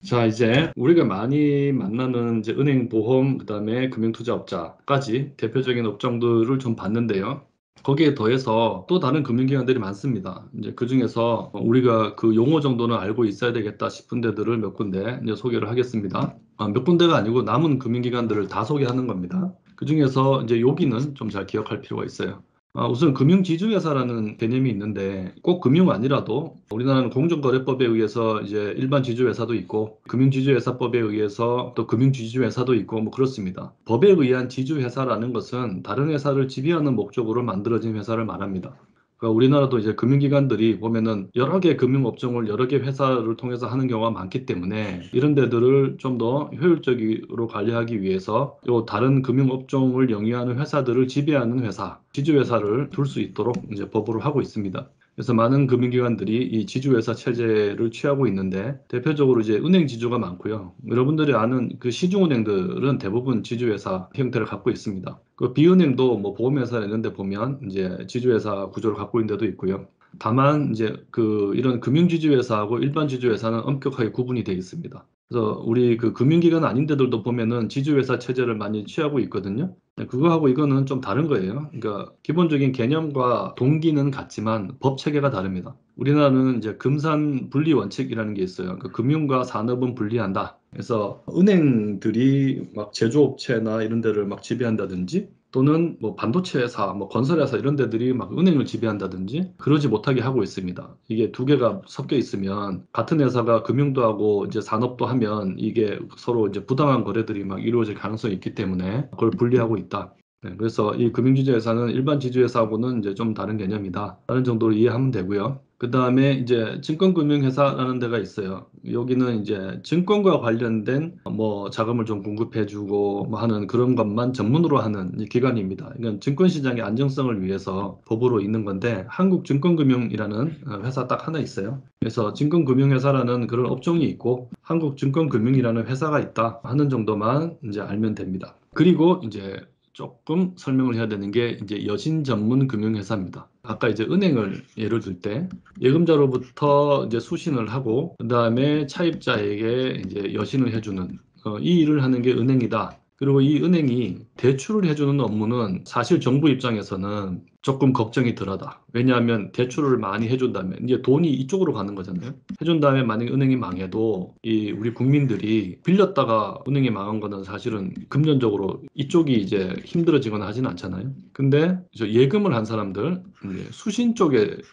자, 이제 우리가 많이 만나는 이제 은행, 보험, 그다음에 금융투자업자까지 대표적인 업종들을 좀 봤는데요. 거기에 더해서 또 다른 금융기관들이 많습니다. 이제 그중에서 우리가 그 용어 정도는 알고 있어야 되겠다 싶은 데들을 몇 군데 이제 소개를 하겠습니다. 몇 군데가 아니고 남은 금융기관들을 다 소개하는 겁니다. 그중에서 이제 여기는 좀 잘 기억할 필요가 있어요. 우선 금융지주회사라는 개념이 있는데 꼭 금융 아니라도 우리나라는 공정거래법에 의해서 이제 일반 지주회사도 있고 금융지주회사법에 의해서 또 금융지주회사도 있고 뭐 그렇습니다. 법에 의한 지주회사라는 것은 다른 회사를 지배하는 목적으로 만들어진 회사를 말합니다. 그러니까 우리나라도 이제 금융기관들이 보면은 여러 개 금융업종을 여러 개 회사를 통해서 하는 경우가 많기 때문에 이런 데들을 좀 더 효율적으로 관리하기 위해서 요 다른 금융업종을 영위하는 회사들을 지배하는 회사, 지주회사를 둘 수 있도록 이제 법으로 하고 있습니다. 그래서 많은 금융기관들이 이 지주회사 체제를 취하고 있는데 대표적으로 이제 은행 지주가 많고요. 여러분들이 아는 그 시중은행들은 대부분 지주회사 형태를 갖고 있습니다. 그 비은행도 뭐 보험회사 이런 데 보면 이제 지주회사 구조를 갖고 있는 데도 있고요. 다만 이제 그 이런 금융지주회사하고 일반 지주회사는 엄격하게 구분이 되어 있습니다. 그래서 우리 그 금융기관 아닌 데들도 보면은 지주회사 체제를 많이 취하고 있거든요. 그거하고 이거는 좀 다른 거예요. 그러니까 기본적인 개념과 동기는 같지만 법 체계가 다릅니다. 우리나라는 이제 금산 분리 원칙이라는 게 있어요. 그러니까 금융과 산업은 분리한다. 그래서 은행들이 막 제조업체나 이런 데를 막 지배한다든지 또는 뭐 반도체 회사, 뭐 건설회사 이런 데들이 막 은행을 지배한다든지 그러지 못하게 하고 있습니다. 이게 두 개가 섞여 있으면 같은 회사가 금융도 하고 이제 산업도 하면 이게 서로 이제 부당한 거래들이 막 이루어질 가능성이 있기 때문에 그걸 분리하고 있다. 네, 그래서 이 금융지주회사는 일반 지주회사하고는 이제 좀 다른 개념이다. 다른 정도로 이해하면 되고요. 그 다음에 이제 증권금융회사라는 데가 있어요. 여기는 이제 증권과 관련된 뭐 자금을 좀 공급해주고 뭐 하는 그런 것만 전문으로 하는 이 기관입니다. 이건 증권시장의 안정성을 위해서 법으로 있는 건데 한국증권금융이라는 회사 딱 하나 있어요. 그래서 증권금융회사라는 그런 업종이 있고 한국증권금융이라는 회사가 있다 하는 정도만 이제 알면 됩니다. 그리고 이제 조금 설명을 해야 되는 게 이제 여신 전문 금융회사입니다. 아까 이제 은행을 예를 들 때 예금자로부터 이제 수신을 하고 그다음에 차입자에게 이제 여신을 해주는 이 일을 하는 게 은행이다. 그리고 이 은행이 대출을 해주는 업무는 사실 정부 입장에서는 조금 걱정이 덜하다. 왜냐하면 대출을 많이 해준다면 이제 돈이 이쪽으로 가는 거잖아요. 해준 다음에 만약에 은행이 망해도 이 우리 국민들이 빌렸다가 은행이 망한 거는 사실은 금전적으로 이쪽이 이제 힘들어지거나 하진 않잖아요. 근데 저 예금을 한 사람들, 이제 수신 쪽에를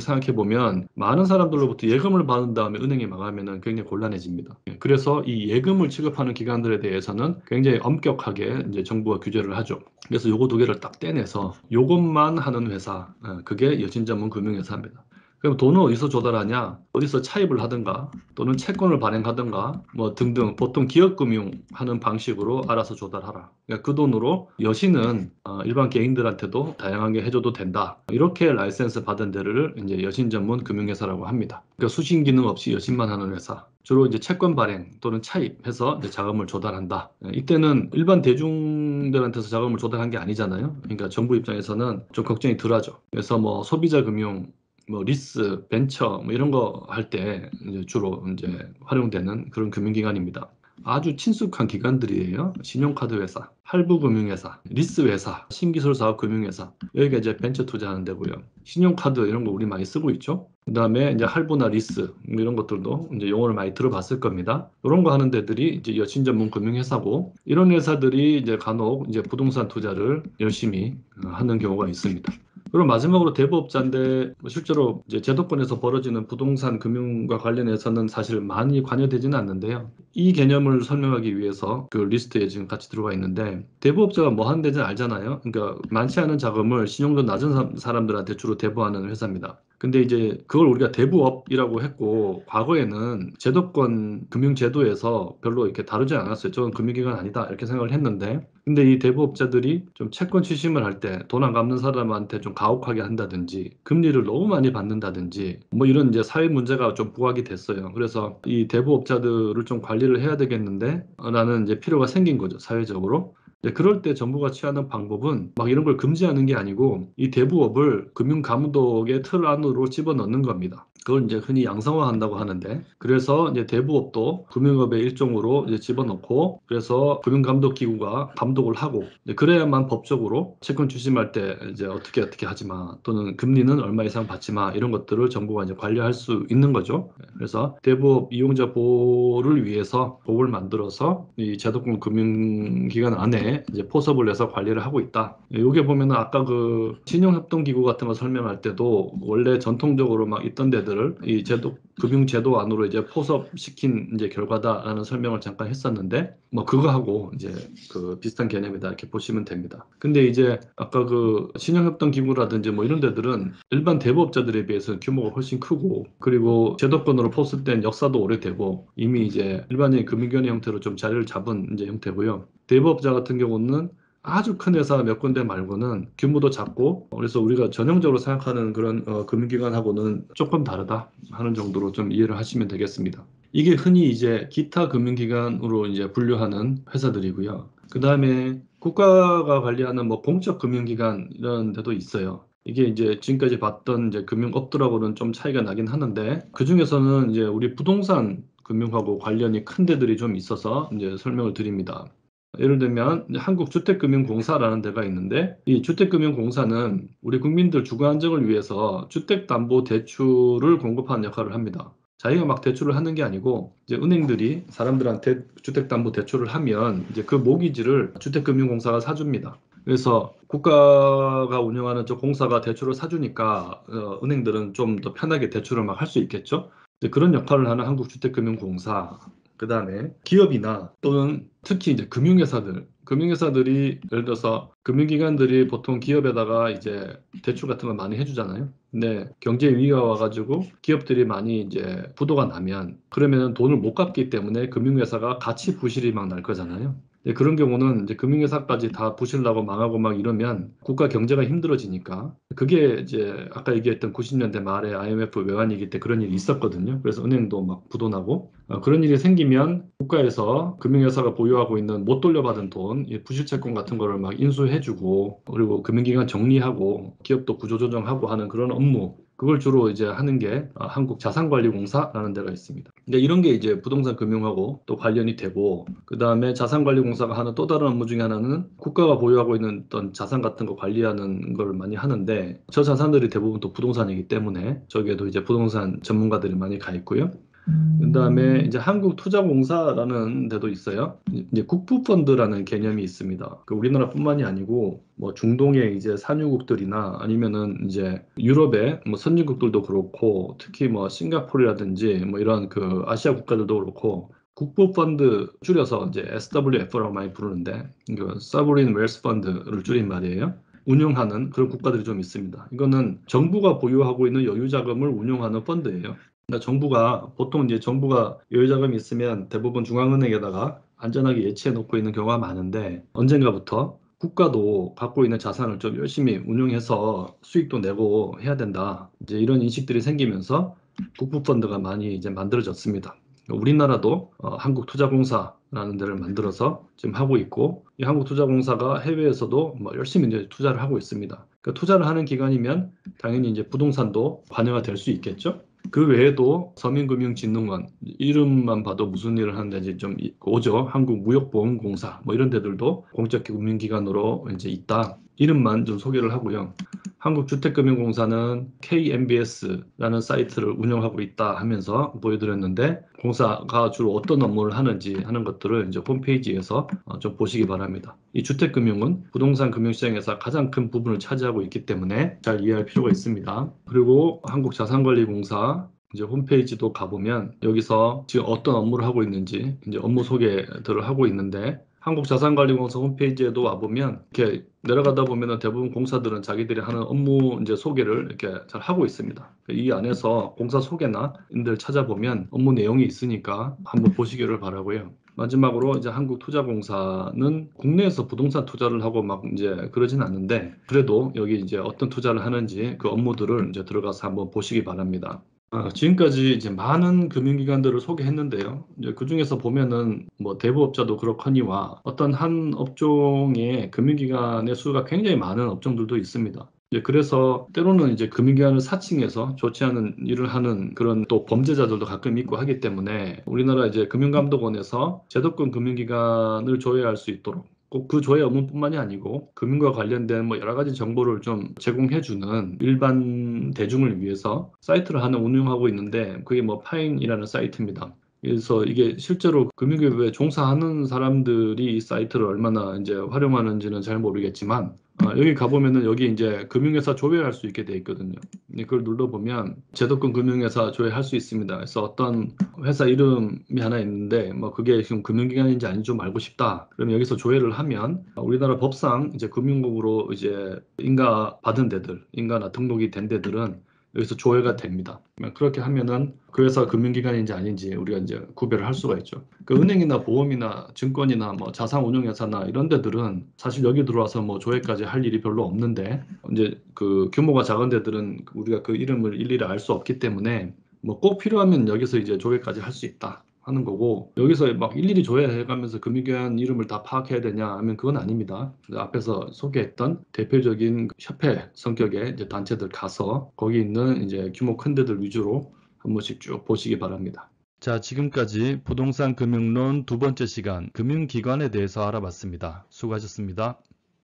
생각해 보면 많은 사람들로부터 예금을 받은 다음에 은행이 망하면은 굉장히 곤란해집니다. 그래서 이 예금을 취급하는 기관들에 대해서는 굉장히 엄격하게 이제 정부가 규제를 하죠. 그래서 요거 두 개를 딱 떼내서 요것만 하는 회사, 그게 여신전문 금융회사입니다. 그럼 돈을 어디서 조달하냐? 어디서 차입을 하든가 또는 채권을 발행하든가 뭐 등등 보통 기업금융 하는 방식으로 알아서 조달하라. 그러니까 그 돈으로 여신은 일반 개인들한테도 다양하게 해줘도 된다. 이렇게 라이센스 받은 데를 이제 여신 전문 금융회사라고 합니다. 그러니까 수신 기능 없이 여신만 하는 회사. 주로 이제 채권 발행 또는 차입해서 이제 자금을 조달한다. 이때는 일반 대중들한테서 자금을 조달한 게 아니잖아요. 그러니까 정부 입장에서는 좀 걱정이 덜하죠. 그래서 뭐 소비자 금융 뭐 리스, 벤처 뭐 이런 거 할 때 주로 이제 활용되는 그런 금융기관입니다. 아주 친숙한 기관들이에요. 신용카드 회사, 할부금융회사, 리스 회사, 신기술사업 금융회사. 여기가 이제 벤처 투자하는 데고요. 신용카드 이런 거 우리 많이 쓰고 있죠. 그다음에 이제 할부나 리스 뭐 이런 것들도 이제 용어를 많이 들어봤을 겁니다. 이런 거 하는 데들이 이제 여신 전문 금융회사고 이런 회사들이 이제 간혹 이제 부동산 투자를 열심히 하는 경우가 있습니다. 그리고 마지막으로 대부업자인데 실제로 이제 제도권에서 벌어지는 부동산 금융과 관련해서는 사실 많이 관여되지는 않는데요. 이 개념을 설명하기 위해서 그 리스트에 지금 같이 들어가 있는데 대부업자가 뭐 하는 데인지 알잖아요. 그러니까 많지 않은 자금을 신용도 낮은 사람들한테 주로 대부하는 회사입니다. 근데 이제 그걸 우리가 대부업이라고 했고 과거에는 제도권 금융제도에서 별로 이렇게 다루지 않았어요. 저건 금융기관 아니다 이렇게 생각을 했는데 근데 이 대부업자들이 좀 채권 취심을 할 때 돈 안 갚는 사람한테 좀 가혹하게 한다든지 금리를 너무 많이 받는다든지 뭐 이런 이제 사회 문제가 좀 부각이 됐어요. 그래서 이 대부업자들을 좀 관리를 해야 되겠는데 라는 이제 필요가 생긴 거죠. 사회적으로. 그럴 때 정부가 취하는 방법은 막 이런 걸 금지하는 게 아니고 이 대부업을 금융감독의 틀 안으로 집어넣는 겁니다. 그걸 이제 흔히 양성화한다고 하는데, 그래서 이제 대부업도 금융업의 일종으로 이제 집어넣고, 그래서 금융감독기구가 감독을 하고, 이제 그래야만 법적으로 채권 추심할 때 이제 어떻게 하지 마, 또는 금리는 얼마 이상 받지 마, 이런 것들을 정부가 이제 관리할 수 있는 거죠. 그래서 대부업 이용자 보호를 위해서 법을 만들어서 이 제도권 금융기관 안에 이제 포섭을 해서 관리를 하고 있다. 여기 보면은 아까 그 신용협동기구 같은 거 설명할 때도 원래 전통적으로 막 있던 데들을 이 제도 금융제도 안으로 이제 포섭시킨 이제 결과다라는 설명을 잠깐 했었는데, 뭐 그거하고 이제 그 비슷한 개념이다 이렇게 보시면 됩니다. 근데 이제 아까 그 신용협동기구라든지 뭐 이런 데들은 일반 대부업자들에 비해서 규모가 훨씬 크고, 그리고 제도권으로 포섭된 역사도 오래되고 이미 이제 일반적인 금융기관 형태로 좀 자리를 잡은 이제 형태고요. 대부업자 같은 경우는 아주 큰 회사 몇 군데 말고는 규모도 작고, 그래서 우리가 전형적으로 생각하는 그런 금융기관하고는 조금 다르다 하는 정도로 좀 이해를 하시면 되겠습니다. 이게 흔히 이제 기타 금융기관으로 이제 분류하는 회사들이고요. 그 다음에 국가가 관리하는 뭐 공적 금융기관 이런 데도 있어요. 이게 이제 지금까지 봤던 이제 금융업들하고는 좀 차이가 나긴 하는데, 그 중에서는 이제 우리 부동산 금융하고 관련이 큰 데들이 좀 있어서 이제 설명을 드립니다. 예를 들면 이제 한국주택금융공사라는 데가 있는데, 이 주택금융공사는 우리 국민들 주거 안정을 위해서 주택담보대출을 공급하는 역할을 합니다. 자기가 막 대출을 하는 게 아니고 이제 은행들이 사람들한테 주택담보대출을 하면 이제 그 모기지를 주택금융공사가 사줍니다. 그래서 국가가 운영하는 저 공사가 대출을 사주니까 은행들은 좀 더 편하게 대출을 막 할 수 있겠죠. 이제 그런 역할을 하는 한국주택금융공사, 그 다음에 기업이나 또는 특히 이제 금융회사들이 예를 들어서 금융기관들이 보통 기업에다가 이제 대출 같은 걸 많이 해주잖아요. 근데 경제 위기가 와가지고 기업들이 많이 이제 부도가 나면 그러면 돈을 못 갚기 때문에 금융회사가 가치 부실이 막 날 거잖아요. 그런 경우는 이제 금융회사까지 다 부실나고 망하고 막 이러면 국가 경제가 힘들어지니까, 그게 이제 아까 얘기했던 90년대 말에 IMF 외환위기 때 그런 일이 있었거든요. 그래서 은행도 막 부도나고 그런 일이 생기면 국가에서 금융회사가 보유하고 있는 못 돌려받은 돈, 이 부실채권 같은 거를 막 인수해주고, 그리고 금융기관 정리하고 기업도 구조조정하고 하는 그런 업무, 그걸 주로 이제 하는 게 한국자산관리공사라는 데가 있습니다. 근데 이런 게 이제 부동산 금융하고 또 관련이 되고, 그 다음에 자산관리공사가 하는 또 다른 업무 중에 하나는 국가가 보유하고 있는 어떤 자산 같은 거 관리하는 걸 많이 하는데, 저 자산들이 대부분 또 부동산이기 때문에 저기에도 이제 부동산 전문가들이 많이 가 있고요. 그다음에 이제 한국투자공사라는 데도 있어요. 이제 국부펀드라는 개념이 있습니다. 그 우리나라뿐만이 아니고 뭐 중동의 이제 산유국들이나 아니면은 이제 유럽의 뭐 선진국들도 그렇고, 특히 뭐 싱가포르라든지 뭐 이런 그 아시아 국가들도 그렇고 국부펀드, 줄여서 이제 SWF라고 많이 부르는데 그 Sovereign Wealth Fund를 줄인 말이에요. 운영하는 그런 국가들이 좀 있습니다. 이거는 정부가 보유하고 있는 여유 자금을 운용하는 펀드예요. 그러니까 보통 이제 정부가 여유 자금이 있으면 대부분 중앙은행에다가 안전하게 예치해 놓고 있는 경우가 많은데, 언젠가부터 국가도 갖고 있는 자산을 좀 열심히 운용해서 수익도 내고 해야 된다, 이제 이런 인식들이 생기면서 국부펀드가 많이 이제 만들어졌습니다. 우리나라도 한국투자공사라는 데를 만들어서 지금 하고 있고, 이 한국투자공사가 해외에서도 뭐 열심히 이제 투자를 하고 있습니다. 그러니까 투자를 하는 기관이면 당연히 이제 부동산도 관여가 될 수 있겠죠. 그 외에도 서민금융진흥원, 이름만 봐도 무슨 일을 하는지 좀 오죠. 한국무역보험공사 뭐 이런 데들도 공적 금융기관으로 이제 있다. 이름만 좀 소개를 하고요. 한국주택금융공사는 KMBS라는 사이트를 운영하고 있다 하면서 보여드렸는데, 공사가 주로 어떤 업무를 하는지 하는 것들을 이제 홈페이지에서 좀 보시기 바랍니다. 이 주택금융은 부동산 금융시장에서 가장 큰 부분을 차지하고 있기 때문에 잘 이해할 필요가 있습니다. 그리고 한국자산관리공사 이제 홈페이지도 가보면 여기서 지금 어떤 업무를 하고 있는지 이제 업무 소개들을 하고 있는데, 한국자산관리공사 홈페이지에도 와보면 이렇게 내려가다 보면은 대부분 공사들은 자기들이 하는 업무 이제 소개를 이렇게 잘 하고 있습니다. 이 안에서 공사 소개나 인들 찾아보면 업무 내용이 있으니까 한번 보시기를 바라고요. 마지막으로 이제 한국투자공사는 국내에서 부동산 투자를 하고 막 이제 그러진 않는데, 그래도 여기 이제 어떤 투자를 하는지 그 업무들을 이제 들어가서 한번 보시기 바랍니다. 지금까지 이제 많은 금융기관들을 소개했는데요. 이제 그중에서 보면은 뭐 대부업자도 그렇거니와 어떤 한 업종의 금융기관의 수가 굉장히 많은 업종들도 있습니다. 이제 그래서 때로는 이제 금융기관을 사칭해서 좋지 않은 일을 하는 그런 또 범죄자들도 가끔 있고 하기 때문에 우리나라 이제 금융감독원에서 제도권 금융기관을 조회할 수 있도록 꼭 그 조회 업무뿐만이 아니고 금융과 관련된 뭐 여러 가지 정보를 좀 제공해주는 일반 대중을 위해서 사이트를 하나 운영하고 있는데 그게 뭐 파인이라는 사이트입니다. 그래서 이게 실제로 금융기업에 종사하는 사람들이 이 사이트를 얼마나 이제 활용하는지는 잘 모르겠지만 여기 가보면은 여기 이제 금융회사 조회할 수 있게 돼 있거든요. 근데 그걸 눌러보면 제도권 금융회사 조회할 수 있습니다. 그래서 어떤 회사 이름이 하나 있는데 뭐 그게 지금 금융기관인지 아닌지 좀 알고 싶다. 그러면 여기서 조회를 하면 우리나라 법상 이제 금융국으로 이제 인가 받은 데들, 인가나 등록이 된 데들은 여기서 조회가 됩니다. 그렇게 하면은 그 회사 금융기관인지 아닌지 우리가 이제 구별을 할 수가 있죠. 그 은행이나 보험이나 증권이나 뭐 자산운용회사나 이런 데들은 사실 여기 들어와서 뭐 조회까지 할 일이 별로 없는데 이제 그 규모가 작은 데들은 우리가 그 이름을 일일이 알 수 없기 때문에 뭐 꼭 필요하면 여기서 이제 조회까지 할 수 있다 하는 거고 여기서 막 일일이 조회해가면서 금융기관 이름을 다 파악해야 되냐 하면 그건 아닙니다. 앞에서 소개했던 대표적인 협회 성격의 이제 단체들 가서 거기 있는 이제 규모 큰 데들 위주로 한 번씩 쭉 보시기 바랍니다. 자, 지금까지 부동산 금융론 두 번째 시간 금융기관에 대해서 알아봤습니다. 수고하셨습니다.